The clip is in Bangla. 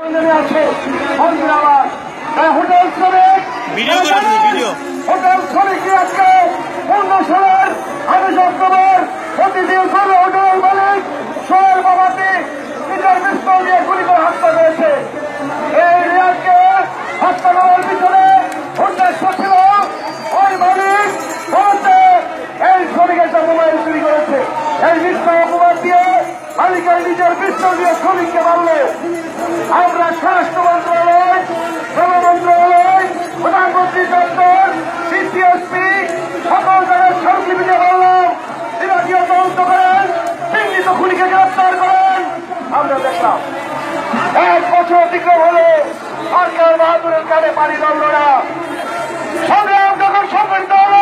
আছে আবার হোটেল শ্রমিক হোটেল শ্রমিককে আজকে 15 সালের 28 অক্টোবর প্রতিদিন করে হোটেল মালিক সোহেল বাবাতি নিজের পিস্তল দিয়ে গুলি করে হত্যা করেছে। এই রিয়াদকে হত্যা করার পিছনে উদ্দেশ্য ছিল ওই মালিক বলতে এই শ্রমিকের একটা মোবাইল চুরি করেছে। এই মিথ্যা অপবাদ দিয়ে মালিকের নিজের পিস্তল দিয়ে শ্রমিককে মারলে আমরা স্বরাষ্ট্র মন্ত্রণালয়, শ্রম মন্ত্রণালয়, প্রধানমন্ত্রী দপ্তর, সিসিএসপি সকল জায়গায় স্মারকলিপিতে বললাম বিভাগীয় তদন্ত করেন, চিহ্নিত খুনিকে গ্রেপ্তার করেন। আমরা দেখলাম 1 বছর অতিক্রম হলে সরকার বাহাদুরের কানে পানি ধরল না। সংগ্রাম যখন সংগঠিত হল